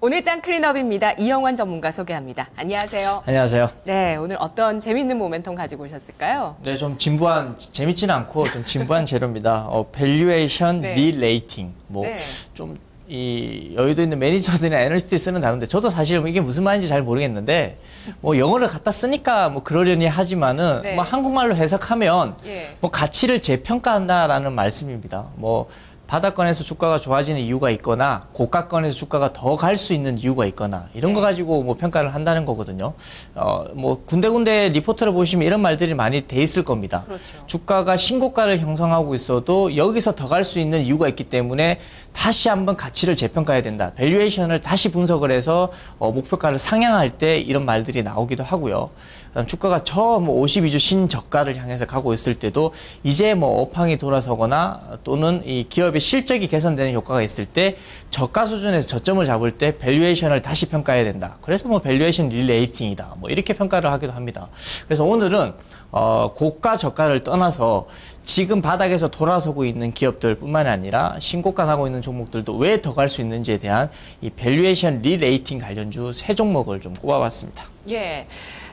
오늘 장 클린업입니다. 이영환 전문가 소개합니다. 안녕하세요. 안녕하세요. 네, 오늘 어떤 재미있는 모멘텀 가지고 오셨을까요? 네, 좀 재밌지는 않고 좀 진부한 재료입니다. 밸류에이션 네. 리레이팅. 네. 여의도 있는 매니저들이나 애널리스트들이 쓰는 단어인데 저도 사실 이게 무슨 말인지 잘 모르겠는데 영어를 갖다 쓰니까 그러려니 하지만은 네. 한국말로 해석하면 예. 가치를 재평가한다라는 말씀입니다. 바닥권에서 주가가 좋아지는 이유가 있거나 고가권에서 주가가 더 갈 수 있는 이유가 있거나 이런 거 가지고 평가를 한다는 거거든요. 군데군데 리포트를 보시면 이런 말들이 많이 돼 있을 겁니다. 그렇죠. 주가가 신고가를 형성하고 있어도 여기서 더 갈 수 있는 이유가 있기 때문에 다시 한번 가치를 재평가해야 된다. 밸류에이션을 다시 분석을 해서 목표가를 상향할 때 이런 말들이 나오기도 하고요. 그다음 주가가 52주 신저가를 향해서 가고 있을 때도 이제 업황이 돌아서거나 또는 이 기업의 실적이 개선되는 효과가 있을 때 저가 수준에서 저점을 잡을 때 밸류에이션을 다시 평가해야 된다. 그래서 밸류에이션 릴레이팅이다. 이렇게 평가를 하기도 합니다. 그래서 오늘은 고가 저가를 떠나서 지금 바닥에서 돌아서고 있는 기업들 뿐만 아니라 신고가 나고 있는 종목들도 왜 더 갈 수 있는지에 대한 이 밸류에이션 리레이팅 관련주 3종목을 좀 꼽아봤습니다. 예.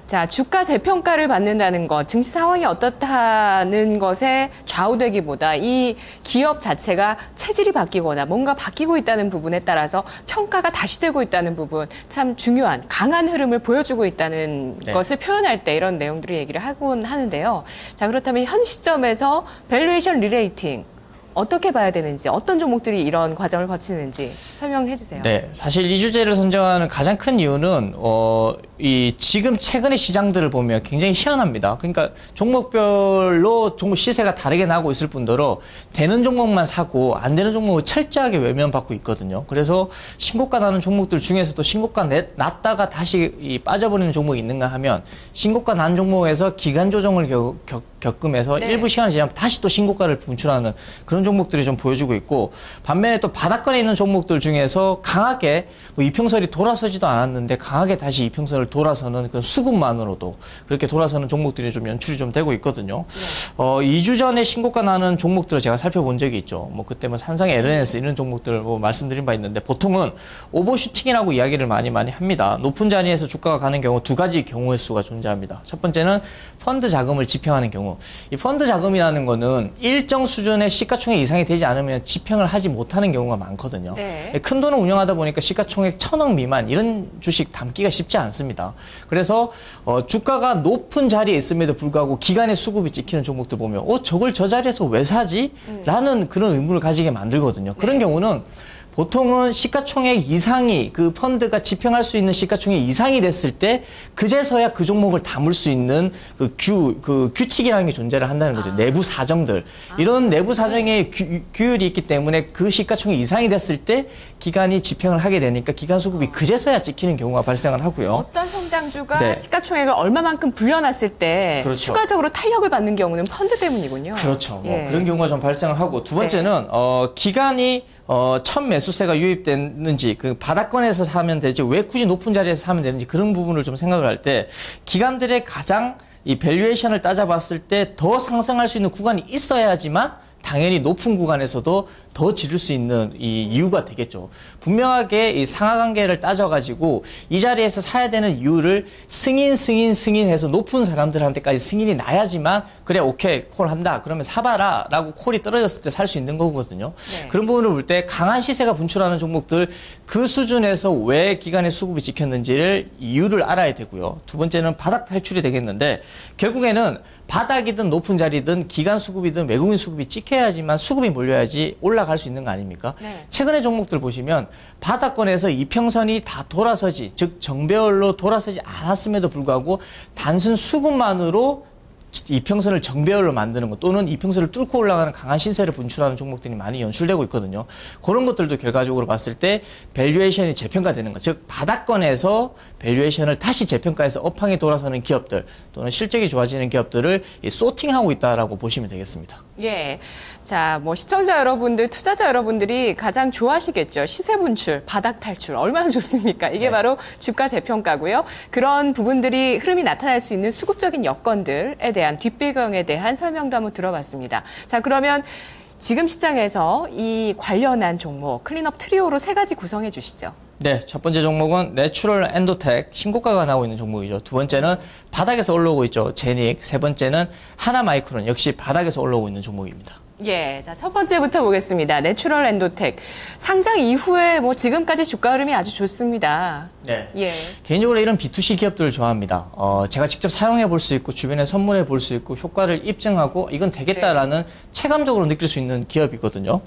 자, 주가 재평가를 받는다는 것, 증시 상황이 어떻다는 것에 좌우되기보다 이 기업 자체가 체질이 바뀌거나 뭔가 바뀌고 있다는 부분에 따라서 평가가 다시 되고 있다는 부분, 참 중요한 강한 흐름을 보여주고 있다는 것을 표현할 때 이런 내용들을 얘기를 하곤 하는데요. 자, 그렇다면 현 시점에서 밸류에이션 리레이팅 어떻게 봐야 되는지, 어떤 종목들이 이런 과정을 거치는지 설명해 주세요. 네, 사실 이 주제를 선정하는 가장 큰 이유는 지금 최근의 시장들을 보면 굉장히 희한합니다. 그러니까 종목별로 종목 시세가 다르게 나고 있을 뿐더러 되는 종목만 사고 안 되는 종목을 철저하게 외면받고 있거든요. 그래서 신고가 나는 종목들 중에서도 신고가 났다가 다시 빠져버리는 종목이 있는가 하면 신고가 난 종목에서 기간 조정을 겪으면서 일부 시간이 지나면 다시 또 신고가를 분출하는 그런 종목들이 좀 보여주고 있고, 반면에 또 바닥권에 있는 종목들 중에서 강하게 이평선이 돌아서지도 않았는데 강하게 다시 이평선을 돌아서는 그 수급만으로도 그렇게 돌아서는 종목들이 좀 연출이 좀 되고 있거든요. 2주 전에 신고가 나는 종목들을 제가 살펴본 적이 있죠. 그때 삼성 LNS 이런 종목들 말씀드린 바 있는데 보통은 오버슈팅이라고 이야기를 많이 합니다. 높은 자리에서 주가가 가는 경우 두 가지 경우의 수가 존재합니다. 첫 번째는 펀드 자금을 집행하는 경우. 이 펀드 자금이라는 거는 일정 수준의 시가총액 이상이 되지 않으면 집행을 하지 못하는 경우가 많거든요. 네. 큰 돈을 운영하다 보니까 시가총액 1000억 미만 이런 주식 담기가 쉽지 않습니다. 그래서 주가가 높은 자리에 있음에도 불구하고 기간의 수급이 찍히는 종목들 보면 저걸 저 자리에서 왜 사지? 라는 그런 의문을 가지게 만들거든요. 그런 경우는 보통은 시가총액 이상이 그 펀드가 집행할 수 있는 시가총액 이상이 됐을 때 그제서야 그 종목을 담을 수 있는 그 규칙이라는 게 존재를 한다는 거죠. 내부 사정들. 이런 내부 사정의 규율이 있기 때문에 그 시가총액 이상이 됐을 때 기간이 집행을 하게 되니까 기간 수급이 그제서야 찍히는 경우가 발생을 하고요. 어떤 성장주가 시가총액을 얼마만큼 불려놨을 때 추가적으로 탄력을 받는 경우는 펀드 때문이군요. 그렇죠. 그런 경우가 좀 발생을 하고, 두 번째는 기간이 첫 매수세가 유입됐는지 그 바닥권에서 사면 되지 왜 굳이 높은 자리에서 사면 되는지 그런 부분을 좀 생각을 할 때 기관들의 가장 이 밸류에이션을 따져봤을 때 더 상승할 수 있는 구간이 있어야지만 당연히 높은 구간에서도 더 지를 수 있는 이 이유가 되겠죠. 분명하게 이 상하관계를 따져가지고 이 자리에서 사야 되는 이유를 승인해서 높은 사람들한테까지 승인이 나야지만 그래 오케이 콜한다 그러면 사봐라 라고 콜이 떨어졌을 때 살 수 있는 거거든요. 그런 부분을 볼 때 강한 시세가 분출하는 종목들 그 수준에서 왜 기간의 수급이 지켰는지를 이유를 알아야 되고요. 두 번째는 바닥 탈출이 되겠는데 결국에는 바닥이든 높은 자리든 기간 수급이든 외국인 수급이 찍혀야지만 수급이 몰려야지 올라갈 수 있는 거 아닙니까? 최근의 종목들 보시면 바닥권에서 이평선이 다 돌아서지, 즉 정배열로 돌아서지 않았음에도 불구하고 단순 수급만으로 이평선을 정배열로 만드는 것 또는 이평선을 뚫고 올라가는 강한 신세를 분출하는 종목들이 많이 연출되고 있거든요. 그런 것들도 결과적으로 봤을 때 밸류에이션이 재평가되는 것, 즉 바닥권에서 밸류에이션을 다시 재평가해서 업황이 돌아서는 기업들 또는 실적이 좋아지는 기업들을 소팅하고 있다라고 보시면 되겠습니다. 예. 자, 시청자 여러분들, 투자자 여러분들이 가장 좋아하시겠죠. 시세 분출, 바닥 탈출. 얼마나 좋습니까? 이게 바로 주가 재평가고요. 그런 부분들이 흐름이 나타날 수 있는 수급적인 여건들에 대한 뒷배경에 대한 설명도 한번 들어봤습니다. 자, 그러면 지금 시장에서 이 관련한 종목, 클린업 트리오로 3가지 구성해 주시죠. 네, 첫 번째 종목은 내추럴 엔도텍 신고가가 나오고 있는 종목이죠. 두 번째는 바닥에서 올라오고 있죠. 제닉. 세 번째는 하나마이크론 역시 바닥에서 올라오고 있는 종목입니다. 예, 자, 첫 번째부터 보겠습니다. 내추럴 엔도텍. 상장 이후에 뭐 지금까지 주가 흐름이 아주 좋습니다. 네. 예. 개인적으로 이런 B2C 기업들을 좋아합니다. 제가 직접 사용해 볼 수 있고 주변에 선물해 볼 수 있고 효과를 입증하고 이건 되겠다라는 체감적으로 느낄 수 있는 기업이거든요.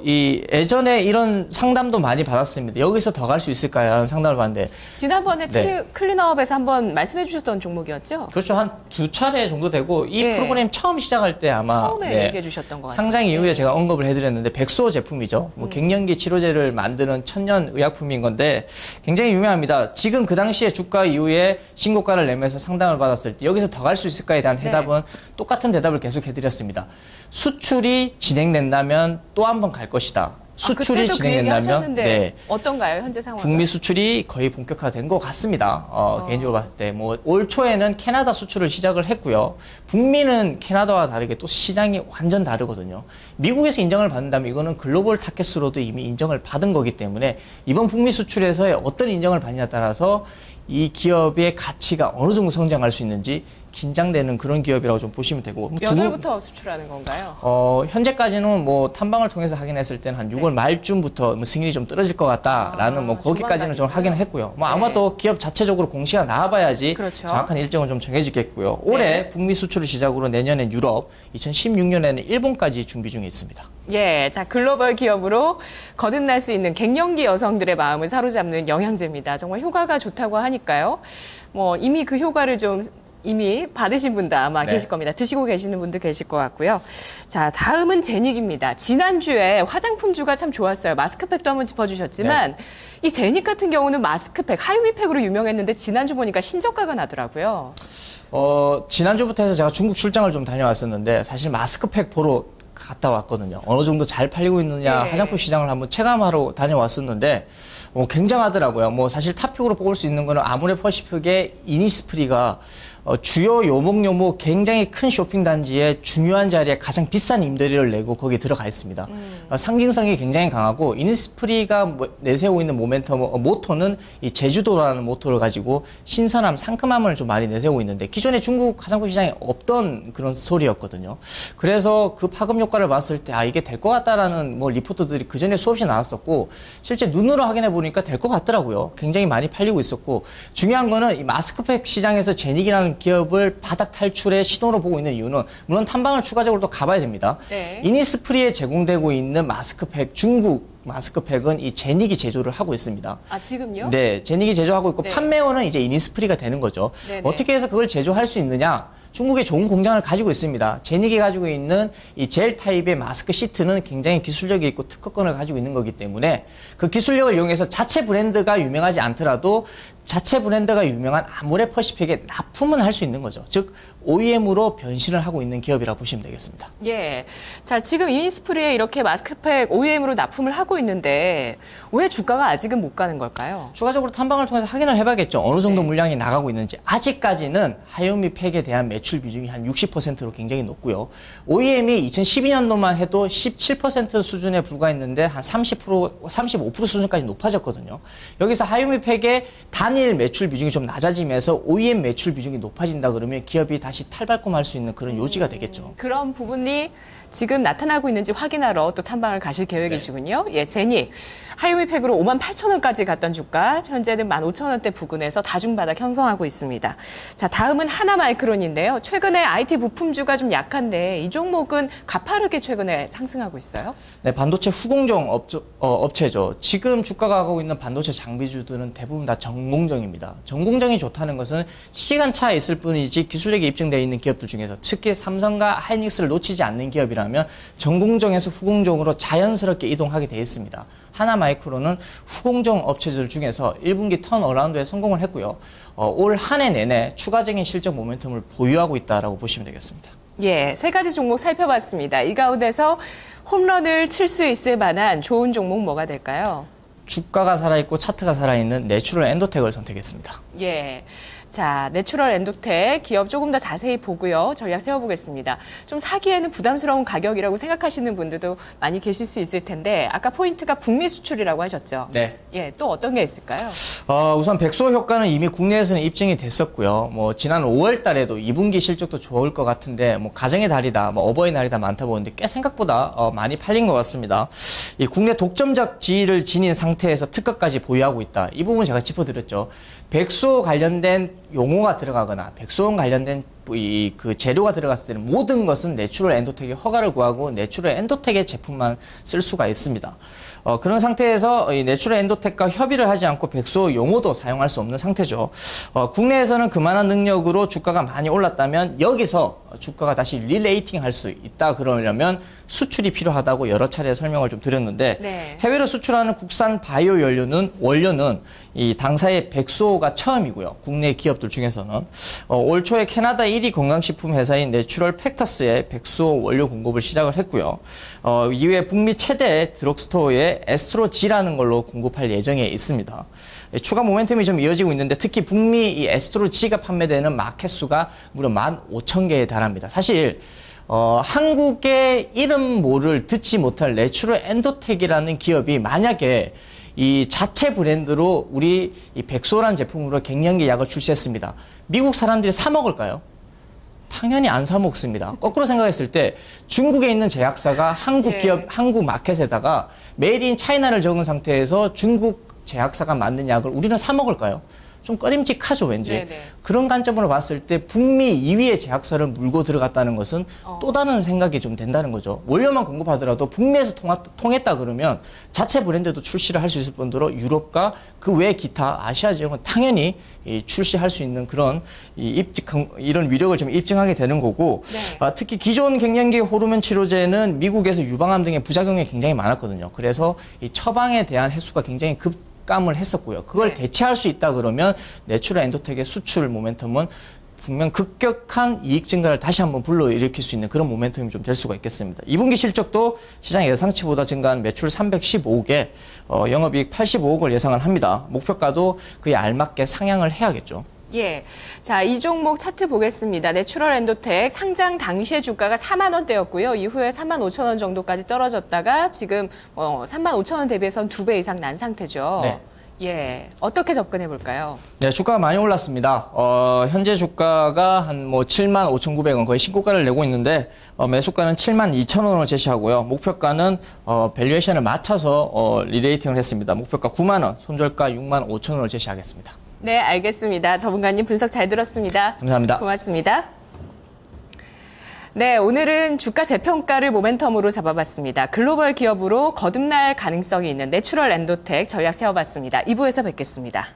예전에 이런 상담도 많이 받았습니다. 여기서 더 갈 수 있을까요? 라는 상담을 받는데. 지난번에 네. 클리너업에서 한번 말씀해 주셨던 종목이었죠? 그렇죠. 한 두 차례 정도 되고 이 예. 프로그램 처음 시작할 때 아마 처음에 얘기해 주셨던 것 같아요. 상장 이후에 네. 제가 언급을 해드렸는데 백소 제품이죠. 뭐 갱년기 치료제를 만드는 천연 의약품인 건데 굉장히 유명합니다. 지금 그 당시에 주가 이후에 신고가를 내면서 상담을 받았을 때 여기서 더 갈 수 있을까에 대한 해답은 똑같은 대답을 계속 해드렸습니다. 수출이 진행된다면 또 한 번 갈 것이다. 수출이 그때도 진행된다면 그 얘기 어떤가요? 현재 상황? 북미 수출이 거의 본격화된 것 같습니다. 개인적으로 봤을 때 뭐 올 초에는 캐나다 수출을 시작을 했고요. 북미는 캐나다와 다르게 또 시장이 완전 다르거든요. 미국에서 인정을 받는다면 이거는 글로벌 타켓으로도 이미 인정을 받은 거기 때문에 이번 북미 수출에서의 어떤 인정을 받느냐에 따라서 이 기업의 가치가 어느 정도 성장할 수 있는지 긴장되는 그런 기업이라고 좀 보시면 되고. 몇 월부터 수출하는 건가요? 현재까지는 뭐 탐방을 통해서 확인했을 때는 한 6월 말쯤부터 뭐 승인이 좀 떨어질 것 같다라는 뭐 거기까지는 좀 확인을 했고요. 뭐 아마 또 기업 자체적으로 공시가 나와봐야지 그렇죠. 정확한 일정은 좀 정해지겠고요. 올해 북미 수출을 시작으로 내년엔 유럽, 2016년에는 일본까지 준비 중에 있습니다. 예, 자, 글로벌 기업으로 거듭날 수 있는 갱년기 여성들의 마음을 사로잡는 영양제입니다. 정말 효과가 좋다고 하니까요. 뭐 이미 그 효과를 좀 이미 받으신 분도 아마 네. 계실 겁니다. 드시고 계시는 분도 계실 것 같고요. 자, 다음은 제닉입니다. 지난주에 화장품주가 참 좋았어요. 마스크팩도 한번 짚어주셨지만 이 제닉 같은 경우는 마스크팩, 하유미팩으로 유명했는데 지난주 보니까 신저가가 나더라고요. 지난주부터 해서 제가 중국 출장을 좀 다녀왔었는데 사실 마스크팩 보러 갔다 왔거든요. 어느 정도 잘 팔리고 있느냐 네. 화장품 시장을 한번 체감하러 다녀왔었는데 굉장하더라고요. 뭐 사실 탑픽으로 뽑을 수 있는 거는 아모레퍼시픽의 이니스프리가 주요 요목 굉장히 큰 쇼핑 단지의 중요한 자리에 가장 비싼 임대료를 내고 거기에 들어가 있습니다. 상징성이 굉장히 강하고 이니스프리가 내세우고 있는 모토는 이 제주도라는 모토를 가지고 신선함, 상큼함을 좀 많이 내세우고 있는데 기존에 중국 화장품 시장에 없던 그런 소리였거든요. 그래서 그 파급 효과를 봤을 때 이게 될 것 같다라는 뭐 리포트들이 그 전에 수없이 나왔었고 실제 눈으로 확인해 보니까 될 것 같더라고요. 굉장히 많이 팔리고 있었고 중요한 거는 이 마스크팩 시장에서 제닉이라는 기업을 바닥 탈출의 신호로 보고 있는 이유는 물론 탐방을 추가적으로 또 가봐야 됩니다. 네. 이니스프리에 제공되고 있는 마스크팩 중국 마스크팩은 이 제닉이 제조를 하고 있습니다. 아, 지금요? 네, 제닉이 제조하고 있고 네. 판매원은 이제 이니스프리가 되는 거죠. 네네. 어떻게 해서 그걸 제조할 수 있느냐? 중국에 좋은 공장을 가지고 있습니다. 제닉이 가지고 있는 이 젤 타입의 마스크 시트는 굉장히 기술력이 있고 특허권을 가지고 있는 거기 때문에 그 기술력을 이용해서 자체 브랜드가 유명하지 않더라도 자체 브랜드가 유명한 아모레퍼시픽에 납품은 할 수 있는 거죠. 즉 OEM으로 변신을 하고 있는 기업이라고 보시면 되겠습니다. 예. 자, 지금 이니스프리에 이렇게 마스크팩 OEM으로 납품을 하고 있는데 왜 주가가 아직은 못 가는 걸까요? 추가적으로 탐방을 통해서 확인을 해봐야겠죠. 어느 정도 네. 물량이 나가고 있는지. 아직까지는 하이오미 팩에 대한 매출 비중이 한 60%로 굉장히 높고요. OEM이 2012년도만 해도 17% 수준에 불과했는데 한 30%, 35% 수준까지 높아졌거든요. 여기서 하이오미 팩의 단일 매출 비중이 좀 낮아지면서 OEM 매출 비중이 높아진다 그러면 기업이 다시 탈바꿈할 수 있는 그런 요지가 되겠죠. 그런 부분이 지금 나타나고 있는지 확인하러 또 탐방을 가실 계획이시군요. 예, 제닉. 하이오미팩으로 58,000원까지 갔던 주가, 현재는 15,000원대 부근에서 다중바닥 형성하고 있습니다. 자, 다음은 하나마이크론인데요. 최근에 IT 부품주가 좀 약한데 이 종목은 가파르게 최근에 상승하고 있어요. 네, 반도체 후공정 업체죠. 지금 주가가 가고 있는 반도체 장비주들은 대부분 다 전공정입니다. 전공정이 좋다는 것은 시간차에 있을 뿐이지 기술력이 입증되어 있는 기업들 중에서 특히 삼성과 하이닉스를 놓치지 않는 기업이라면 전공정에서 후공정으로 자연스럽게 이동하게 되어 있습니다. 하나마이크론은 후공정 업체들 중에서 1분기 턴어라운드에 성공을 했고요. 올 한 해 내내 추가적인 실적 모멘텀을 보유하고 있다라고 보시면 되겠습니다. 예, 세 가지 종목 살펴봤습니다. 이 가운데서 홈런을 칠 수 있을 만한 좋은 종목 뭐가 될까요? 주가가 살아있고 차트가 살아있는 내추럴 엔도텍을 선택했습니다. 예. 자, 내추럴 엔도텍 기업 조금 더 자세히 보고요. 전략 세워보겠습니다. 좀 사기에는 부담스러운 가격이라고 생각하시는 분들도 많이 계실 수 있을 텐데 아까 포인트가 북미 수출이라고 하셨죠? 네. 예, 또 어떤 게 있을까요? 우선 백소 효과는 이미 국내에서는 입증이 됐었고요. 뭐 지난 5월 달에도 2분기 실적도 좋을 것 같은데 뭐 가정의 달이다, 뭐 어버이날이다 많다 보는데 꽤 생각보다 많이 팔린 것 같습니다. 이 국내 독점적 지위를 지닌 상태에서 특허까지 보유하고 있다. 이 부분 제가 짚어드렸죠. 백소 관련된 용어가 들어가거나 백소원 관련된 그 재료가 들어갔을 때는 모든 것은 내추럴 엔도텍의 허가를 구하고 내추럴 엔도텍의 제품만 쓸 수가 있습니다. 그런 상태에서 이 내추럴 엔도텍과 협의를 하지 않고 백소 용어도 사용할 수 없는 상태죠. 국내에서는 그만한 능력으로 주가가 많이 올랐다면 여기서 주가가 다시 릴레이팅 할 수 있다 그러려면 수출이 필요하다고 여러 차례 설명을 좀 드렸는데 네. 해외로 수출하는 국산 바이오 원료는 이 당사의 백소가 처음이고요. 국내 기업들 중에서는 올 초에 캐나다 1위 건강식품 회사인 내추럴 팩터스에 백소 원료 공급을 시작을 했고요. 이후에 북미 최대 드럭스토어에 에스트로지라는 걸로 공급할 예정에 있습니다. 추가 모멘텀이 좀 이어지고 있는데 특히 북미 이 에스트로지가 판매되는 마켓 수가 무려 15,000개에 달합니다. 사실 한국의 이름 모를 듣지 못할 내추럴 엔도텍이라는 기업이 만약에 이 자체 브랜드로 우리 이 백소란 제품으로 갱년기 약을 출시했습니다. 미국 사람들이 사 먹을까요? 당연히 안 사 먹습니다. 거꾸로 생각했을 때 중국에 있는 제약사가 한국 기업, 한국 마켓에다가 메이드 인 차이나를 적은 상태에서 중국 제약사가 만든 약을 우리는 사 먹을까요? 좀 꺼림칙하죠, 왠지. 네네. 그런 관점으로 봤을 때 북미 2위의 제약사를 물고 들어갔다는 것은 또 다른 생각이 좀 된다는 거죠. 원료만 공급하더라도 북미에서 통했다 그러면 자체 브랜드도 출시를 할 수 있을 뿐더러 유럽과 그 외 기타 아시아 지역은 당연히 출시할 수 있는 그런 이런 위력을 좀 입증하게 되는 거고 네. 특히 기존 갱년기 호르몬 치료제는 미국에서 유방암 등의 부작용이 굉장히 많았거든요. 그래서 이 처방에 대한 횟수가 굉장히 감을 했었고요. 그걸 네. 대체할 수 있다 그러면 내추럴 엔도텍의 수출 모멘텀은 분명 급격한 이익 증가를 다시 한번 불러일으킬 수 있는 그런 모멘텀이 좀 될 수가 있겠습니다. 2분기 실적도 시장 예상치보다 증가한 매출 315개, 영업이익 85억을 예상을 합니다. 목표가도 그에 알맞게 상향을 해야겠죠. 예. 자, 이 종목 차트 보겠습니다. 내추럴 엔도텍 상장 당시의 주가가 4만 원대였고요. 이후에 3만 5천 원 정도까지 떨어졌다가 지금 3만 5천 원 대비해서는 2배 이상 난 상태죠. 네. 예. 어떻게 접근해 볼까요? 네, 주가가 많이 올랐습니다. 현재 주가가 한 7만 5,900원 거의 신고가를 내고 있는데 매수가는 7만 2천 원을 제시하고요. 목표가는 밸류에이션을 맞춰서 리레이팅을 했습니다. 목표가 9만 원, 손절가 6만 5천 원을 제시하겠습니다. 네, 알겠습니다. 전문가님 분석 잘 들었습니다. 감사합니다. 고맙습니다. 네, 오늘은 주가 재평가를 모멘텀으로 잡아봤습니다. 글로벌 기업으로 거듭날 가능성이 있는 내추럴 엔도텍 전략 세워봤습니다. 2부에서 뵙겠습니다.